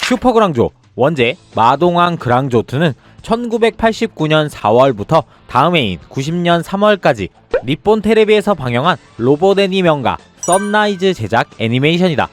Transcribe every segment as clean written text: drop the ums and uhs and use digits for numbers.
슈퍼 그랑조, 원제 마동왕 그랑조2는 1989년 4월부터 다음 해인 90년 3월까지 니폰 테레비에서 방영한 로봇 애니명가 썬라이즈 제작 애니메이션이다.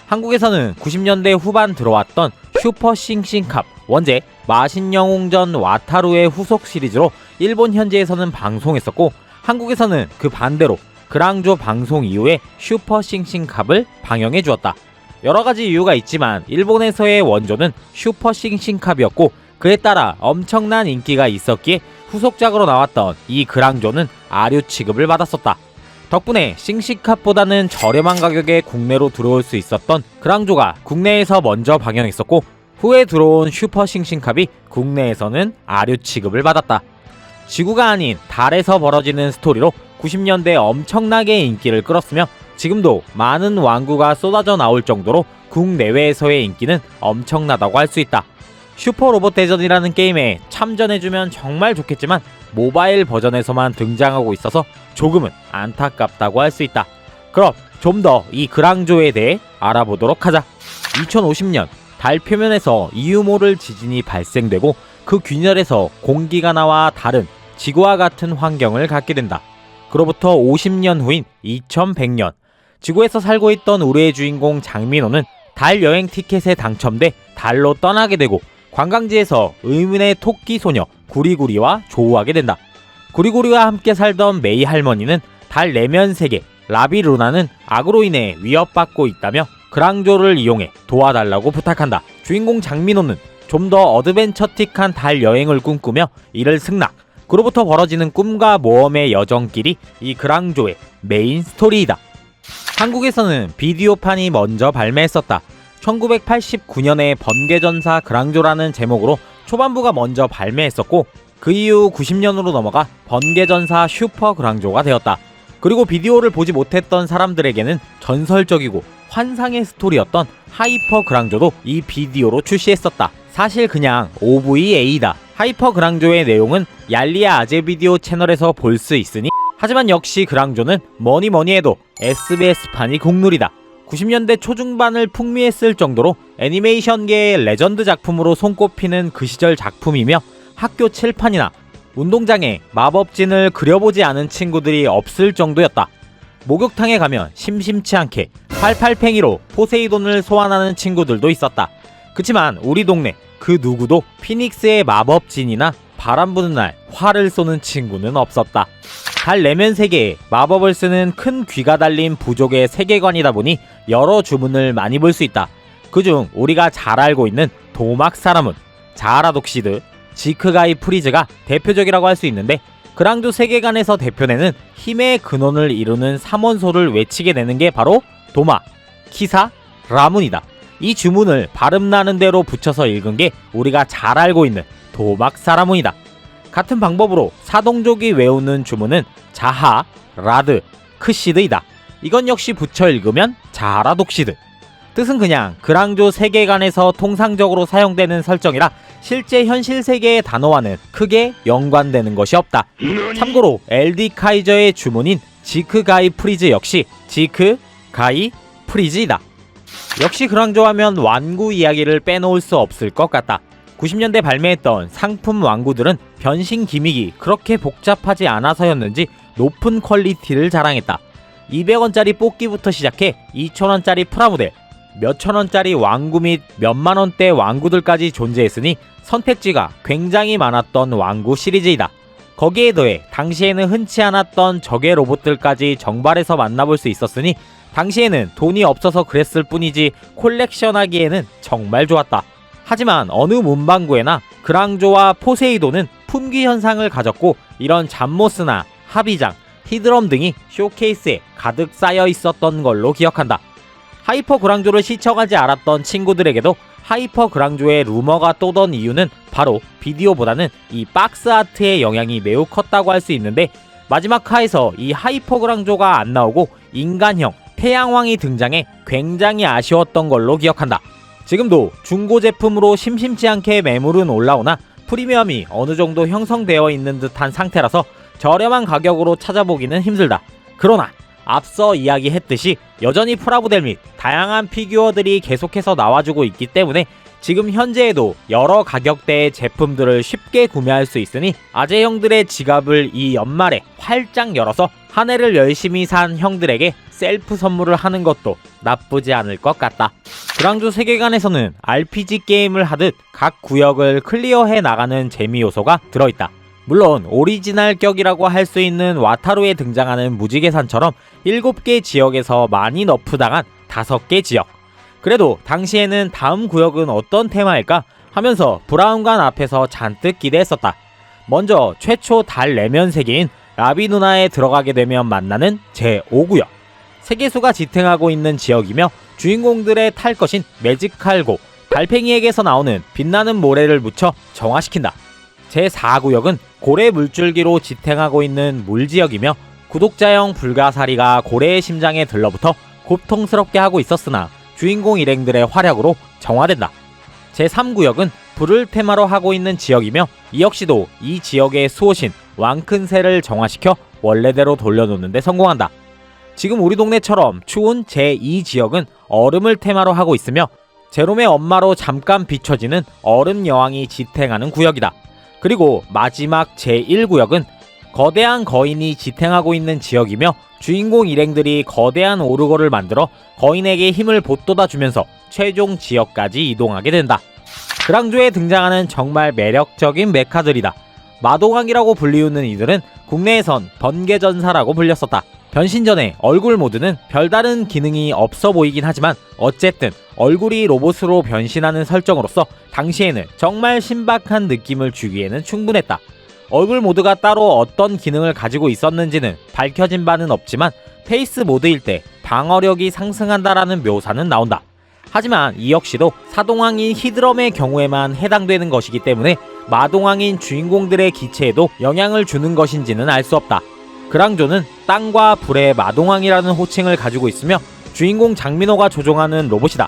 한국에서는 90년대 후반 들어왔던 슈퍼 싱싱캅, 원제 마신영웅전 와타루의 후속 시리즈로 일본 현지에서는 방송했었고, 한국에서는 그 반대로 그랑조 방송 이후에 슈퍼 싱싱캅을 방영해 주었다. 여러가지 이유가 있지만 일본에서의 원조는 슈퍼 싱싱캅이었고, 그에 따라 엄청난 인기가 있었기에 후속작으로 나왔던 이 그랑조는 아류 취급을 받았었다. 덕분에 싱싱캅보다는 저렴한 가격에 국내로 들어올 수 있었던 그랑조가 국내에서 먼저 방영했었고, 후에 들어온 슈퍼 싱싱캅이 국내에서는 아류 취급을 받았다. 지구가 아닌 달에서 벌어지는 스토리로 90년대 엄청나게 인기를 끌었으며, 지금도 많은 완구가 쏟아져 나올 정도로 국내외에서의 인기는 엄청나다고 할 수 있다. 슈퍼로봇 대전이라는 게임에 참전해주면 정말 좋겠지만 모바일 버전에서만 등장하고 있어서 조금은 안타깝다고 할 수 있다. 그럼 좀 더 이 그랑조에 대해 알아보도록 하자. 2050년 달 표면에서 이유 모를 지진이 발생되고 그 균열에서 공기가 나와 달은 지구와 같은 환경을 갖게 된다. 그로부터 50년 후인 2100년, 지구에서 살고 있던 우리의 주인공 장민호는 달 여행 티켓에 당첨돼 달로 떠나게 되고, 관광지에서 의문의 토끼 소녀 구리구리와 조우하게 된다. 구리구리와 함께 살던 메이 할머니는 달 내면 세계 라비루나는 악으로 인해 위협받고 있다며 그랑조를 이용해 도와달라고 부탁한다. 주인공 장민호는 좀 더 어드벤처틱한 달 여행을 꿈꾸며 이를 승낙. 그로부터 벌어지는 꿈과 모험의 여정길이 이 그랑조의 메인 스토리이다. 한국에서는 비디오판이 먼저 발매했었다. 1989년에 번개전사 그랑조라는 제목으로 초반부가 먼저 발매했었고, 그 이후 90년으로 넘어가 번개전사 슈퍼 그랑조가 되었다. 그리고 비디오를 보지 못했던 사람들에게는 전설적이고 환상의 스토리였던 하이퍼 그랑조도 이 비디오로 출시했었다. 사실 그냥 OVA다. 하이퍼 그랑조의 내용은 얄리아 아재 비디오 채널에서 볼 수 있으니, 하지만 역시 그랑조는 뭐니 해도 SBS판이 국룰이다. 90년대 초중반을 풍미했을 정도로 애니메이션계의 레전드 작품으로 손꼽히는 그 시절 작품이며, 학교 칠판이나 운동장에 마법진을 그려보지 않은 친구들이 없을 정도였다. 목욕탕에 가면 심심치 않게 팔팔팽이로 포세이돈을 소환하는 친구들도 있었다. 그치만 우리 동네 그 누구도 피닉스의 마법진이나 바람 부는 날 활을 쏘는 친구는 없었다. 달 내면 세계에 마법을 쓰는 큰 귀가 달린 부족의 세계관이다 보니 여러 주문을 많이 볼 수 있다. 그중 우리가 잘 알고 있는 도막 사람은 자하라독시드, 지크가이 프리즈가 대표적이라고 할 수 있는데, 그랑조 세계관에서 대표되는 힘의 근원을 이루는 3원소를 외치게 되는 게 바로 도마, 키사, 라문이다. 이 주문을 발음나는 대로 붙여서 읽은 게 우리가 잘 알고 있는 도막 사라문이다. 같은 방법으로 사동족이 외우는 주문은 자하, 라드, 크시드이다. 이건 역시 붙여 읽으면 자하라독시드. 뜻은 그냥 그랑조 세계관에서 통상적으로 사용되는 설정이라 실제 현실 세계의 단어와는 크게 연관되는 것이 없다. 참고로 LD 카이저의 주문인 지크가이 프리즈 역시 지크가이 프리즈이다. 역시 그랑조 하면 완구 이야기를 빼놓을 수 없을 것 같다. 90년대 발매했던 상품 완구들은 변신 기믹이 그렇게 복잡하지 않아서였는지 높은 퀄리티를 자랑했다. 200원짜리 뽑기부터 시작해 2000원짜리 프라모델, 몇천원짜리 완구 및 몇만원대 완구들까지 존재했으니 선택지가 굉장히 많았던 완구 시리즈이다. 거기에 더해 당시에는 흔치 않았던 적의 로봇들까지 정발해서 만나볼 수 있었으니 당시에는 돈이 없어서 그랬을 뿐이지 콜렉션하기에는 정말 좋았다. 하지만 어느 문방구에나 그랑조와 포세이돈은 품귀 현상을 가졌고, 이런 잠모스나 합의장, 히드럼 등이 쇼케이스에 가득 쌓여 있었던 걸로 기억한다. 하이퍼 그랑조를 시청하지 않았던 친구들에게도 하이퍼 그랑조의 루머가 떠던 이유는 바로 비디오보다는 이 박스 아트의 영향이 매우 컸다고 할 수 있는데, 마지막 화에서 이 하이퍼 그랑조가 안 나오고 인간형 태양왕이 등장해 굉장히 아쉬웠던 걸로 기억한다. 지금도 중고 제품으로 심심치 않게 매물은 올라오나 프리미엄이 어느 정도 형성되어 있는 듯한 상태라서 저렴한 가격으로 찾아보기는 힘들다. 그러나 앞서 이야기했듯이 여전히 프라모델 및 다양한 피규어들이 계속해서 나와주고 있기 때문에 지금 현재에도 여러 가격대의 제품들을 쉽게 구매할 수 있으니 아재 형들의 지갑을 이 연말에 활짝 열어서 한 해를 열심히 산 형들에게 셀프 선물을 하는 것도 나쁘지 않을 것 같다. 그랑조 세계관에서는 RPG 게임을 하듯 각 구역을 클리어해 나가는 재미 요소가 들어있다. 물론 오리지널 격이라고 할 수 있는 와타루에 등장하는 무지개산처럼 7개 지역에서 많이 너프당한 5개 지역. 그래도 당시에는 다음 구역은 어떤 테마일까 하면서 브라운관 앞에서 잔뜩 기대했었다. 먼저 최초 달 내면 세계인 라비 누나에 들어가게 되면 만나는 제5구역. 세계수가 지탱하고 있는 지역이며 주인공들의 탈 것인 매직칼고 달팽이에게서 나오는 빛나는 모래를 묻혀 정화시킨다. 제4구역은 고래 물줄기로 지탱하고 있는 물지역이며 구독자형 불가사리가 고래의 심장에 들러붙어 고통스럽게 하고 있었으나 주인공 일행들의 활약으로 정화된다. 제3구역은 불을 테마로 하고 있는 지역이며 이 역시도 이 지역의 수호신 왕큰새를 정화시켜 원래대로 돌려놓는 데 성공한다. 지금 우리 동네처럼 추운 제2지역은 얼음을 테마로 하고 있으며 제롬의 엄마로 잠깐 비춰지는 얼음 여왕이 지탱하는 구역이다. 그리고 마지막 제1구역은 거대한 거인이 지탱하고 있는 지역이며 주인공 일행들이 거대한 오르골을 만들어 거인에게 힘을 보돋아 주면서 최종 지역까지 이동하게 된다. 그랑조에 등장하는 정말 매력적인 메카들이다. 마동왕이라고 불리우는 이들은 국내에선 번개전사라고 불렸었다. 변신 전에 얼굴 모드는 별다른 기능이 없어 보이긴 하지만 어쨌든 얼굴이 로봇으로 변신하는 설정으로서 당시에는 정말 신박한 느낌을 주기에는 충분했다. 얼굴 모드가 따로 어떤 기능을 가지고 있었는지는 밝혀진 바는 없지만 페이스 모드일 때 방어력이 상승한다라는 묘사는 나온다. 하지만 이 역시도 사동왕인 히드럼의 경우에만 해당되는 것이기 때문에 마동왕인 주인공들의 기체에도 영향을 주는 것인지는 알 수 없다. 그랑조는 땅과 불의 마동왕이라는 호칭을 가지고 있으며 주인공 장민호가 조종하는 로봇이다.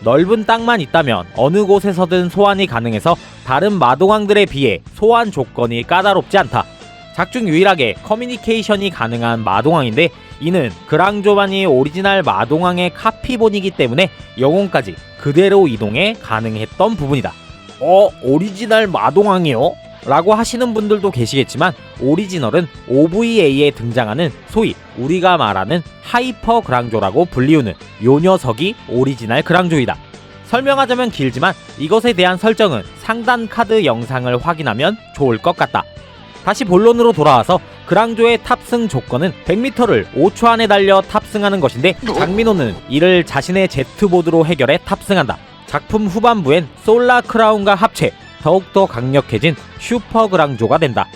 넓은 땅만 있다면 어느 곳에서든 소환이 가능해서 다른 마동왕들에 비해 소환 조건이 까다롭지 않다. 작중 유일하게 커뮤니케이션이 가능한 마동왕인데 이는 그랑조만이 오리지널 마동왕의 카피본이기 때문에 영혼까지 그대로 이동해 가능했던 부분이다. 오리지널 마동왕이요? 라고 하시는 분들도 계시겠지만 오리지널은 OVA에 등장하는 소위 우리가 말하는 하이퍼 그랑조라고 불리우는 요 녀석이 오리지널 그랑조이다. 설명하자면 길지만 이것에 대한 설정은 상단 카드 영상을 확인하면 좋을 것 같다. 다시 본론으로 돌아와서 그랑조의 탑승 조건은 100m를 5초 안에 달려 탑승하는 것인데 장민호는 이를 자신의 제트보드로 해결해 탑승한다. 작품 후반부엔 솔라 크라운과 합체 더욱더 강력해진 슈퍼 그랑조가 된다.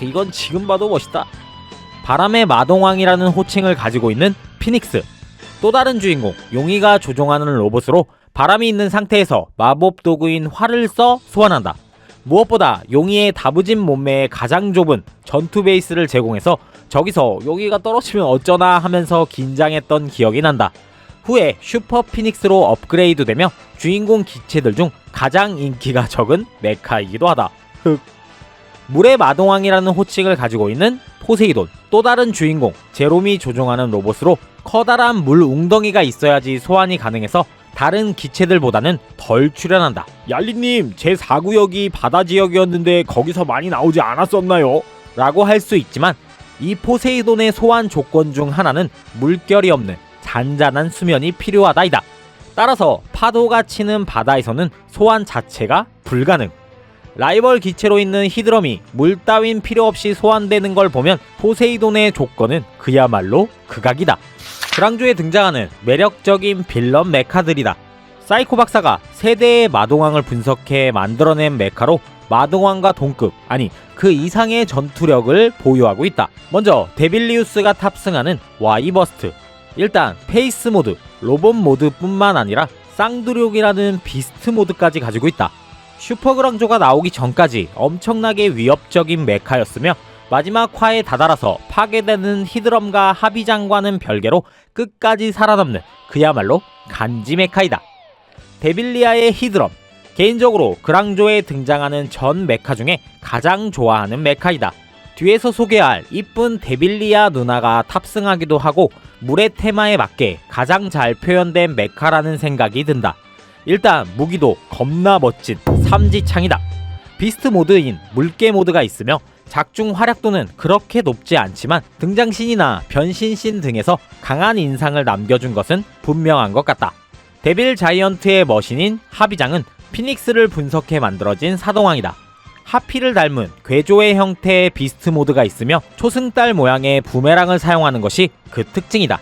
이건 지금 봐도 멋있다. 바람의 마동왕이라는 호칭을 가지고 있는 피닉스. 또 다른 주인공 용이가 조종하는 로봇으로 바람이 있는 상태에서 마법 도구인 활을 써 소환한다. 무엇보다 용이의 다부진 몸매에 가장 좁은 전투 베이스를 제공해서 저기서 용이가 떨어지면 어쩌나 하면서 긴장했던 기억이 난다. 후에 슈퍼 피닉스로 업그레이드되며 주인공 기체들 중 가장 인기가 적은 메카이기도 하다. 물의 마동왕이라는 호칭을 가지고 있는 포세이돈. 또 다른 주인공 제롬이 조종하는 로봇으로 커다란 물 웅덩이가 있어야지 소환이 가능해서 다른 기체들보다는 덜 출현한다. 얄리님, 제4구역이 바다 지역이었는데 거기서 많이 나오지 않았었나요? 라고 할 수 있지만 이 포세이돈의 소환 조건 중 하나는 물결이 없는 잔잔한 수면이 필요하다이다. 따라서 파도가 치는 바다에서는 소환 자체가 불가능. 라이벌 기체로 있는 히드럼이 물 따윈 필요 없이 소환되는 걸 보면 포세이돈의 조건은 그야말로 극악이다. 그랑조에 등장하는 매력적인 빌런 메카들이다. 사이코 박사가 세대의 마동왕을 분석해 만들어낸 메카로 마동왕과 동급, 아니 그 이상의 전투력을 보유하고 있다. 먼저 데빌리우스가 탑승하는 와이버스트. 일단 페이스 모드, 로봇 모드 뿐만 아니라 쌍두룡이라는 비스트 모드까지 가지고 있다. 슈퍼그랑조가 나오기 전까지 엄청나게 위협적인 메카였으며 마지막 화에 다다라서 파괴되는 히드럼과 하비장과는 별개로 끝까지 살아남는 그야말로 간지 메카이다. 데빌리아의 히드럼. 개인적으로 그랑조에 등장하는 전 메카 중에 가장 좋아하는 메카이다. 뒤에서 소개할 이쁜 데빌리아 누나가 탑승하기도 하고 물의 테마에 맞게 가장 잘 표현된 메카라는 생각이 든다. 일단 무기도 겁나 멋진 삼지창이다. 비스트 모드인 물개 모드가 있으며 작중 활약도는 그렇게 높지 않지만 등장신이나 변신신 등에서 강한 인상을 남겨준 것은 분명한 것 같다. 데빌 자이언트의 머신인 하비장은 피닉스를 분석해 만들어진 사동왕이다. 하피를 닮은 괴조의 형태의 비스트 모드가 있으며 초승달 모양의 부메랑을 사용하는 것이 그 특징이다.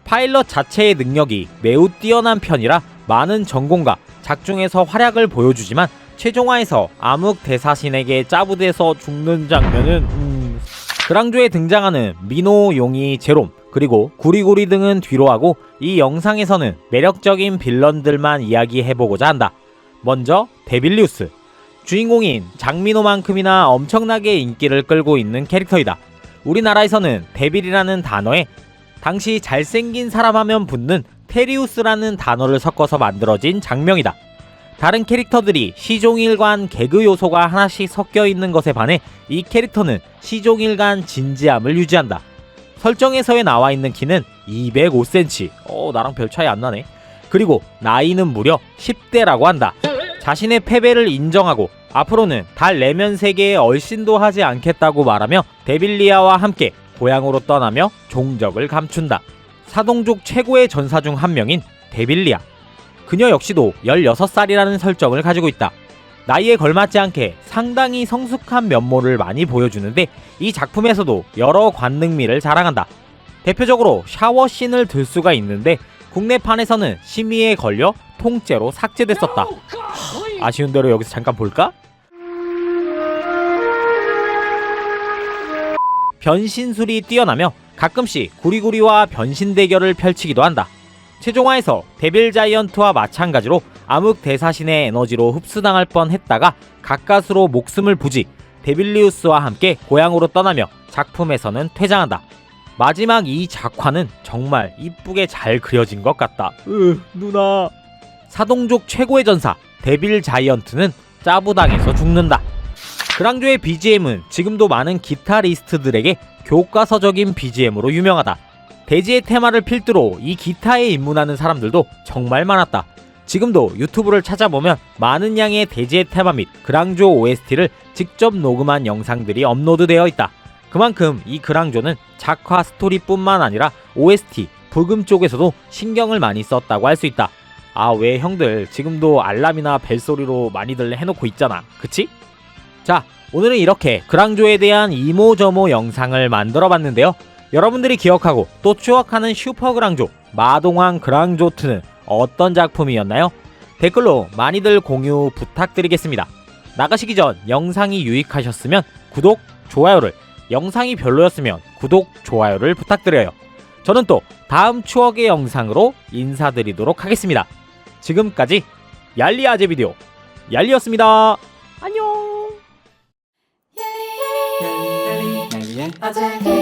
파일럿 자체의 능력이 매우 뛰어난 편이라 많은 전공과 작중에서 활약을 보여주지만 최종화에서 암흑 대사신에게 짜부돼서 죽는 장면은 그랑조에 등장하는 미노, 용이, 제롬 그리고 구리구리 등은 뒤로 하고 이 영상에서는 매력적인 빌런들만 이야기해보고자 한다. 먼저 데빌리우스. 주인공인 장민호만큼이나 엄청나게 인기를 끌고 있는 캐릭터이다. 우리나라에서는 데빌이라는 단어에 당시 잘생긴 사람 하면 붙는 테리우스라는 단어를 섞어서 만들어진 장명이다. 다른 캐릭터들이 시종일관 개그 요소가 하나씩 섞여 있는 것에 반해 이 캐릭터는 시종일관 진지함을 유지한다. 설정에서에 나와 있는 키는 205cm. 나랑 별 차이 안 나네. 그리고 나이는 무려 10대라고 한다. 자신의 패배를 인정하고 앞으로는 달 내면 세계에 얼씬도 하지 않겠다고 말하며 데빌리아와 함께 고향으로 떠나며 종적을 감춘다. 사동족 최고의 전사 중 한 명인 데빌리아. 그녀 역시도 16살이라는 설정을 가지고 있다. 나이에 걸맞지 않게 상당히 성숙한 면모를 많이 보여주는데 이 작품에서도 여러 관능미를 자랑한다. 대표적으로 샤워씬을 들 수가 있는데 국내판에서는 심의에 걸려 통째로 삭제됐었다. 아쉬운 대로 여기서 잠깐 볼까? 변신술이 뛰어나며 가끔씩 구리구리와 변신 대결을 펼치기도 한다. 최종화에서 데빌 자이언트와 마찬가지로 암흑 대사신의 에너지로 흡수당할 뻔했다가 가까스로 목숨을 부지 데빌리우스와 함께 고향으로 떠나며 작품에서는 퇴장한다. 마지막 이 작화는 정말 이쁘게 잘 그려진 것 같다. 누나. 사동족 최고의 전사 데빌 자이언트는 짜부당해서 죽는다. 그랑조의 BGM은 지금도 많은 기타리스트들에게 교과서적인 BGM으로 유명하다. 대지의 테마를 필두로 이 기타에 입문하는 사람들도 정말 많았다. 지금도 유튜브를 찾아보면 많은 양의 대지의 테마 및 그랑조 OST를 직접 녹음한 영상들이 업로드되어 있다. 그만큼 이 그랑조는 작화 스토리뿐만 아니라 OST, 부금 쪽에서도 신경을 많이 썼다고 할 수 있다. 왜 형들 지금도 알람이나 벨소리로 많이들 해놓고 있잖아. 그치? 자, 오늘은 이렇게 그랑조에 대한 이모저모 영상을 만들어봤는데요. 여러분들이 기억하고 또 추억하는 슈퍼 그랑조 마동왕 그랑조2는 어떤 작품이었나요? 댓글로 많이들 공유 부탁드리겠습니다. 나가시기 전 영상이 유익하셨으면 구독, 좋아요를, 영상이 별로였으면 구독, 좋아요를 부탁드려요. 저는 또 다음 추억의 영상으로 인사드리도록 하겠습니다. 지금까지 얄리 아재 비디오 얄리였습니다. 안녕. 아재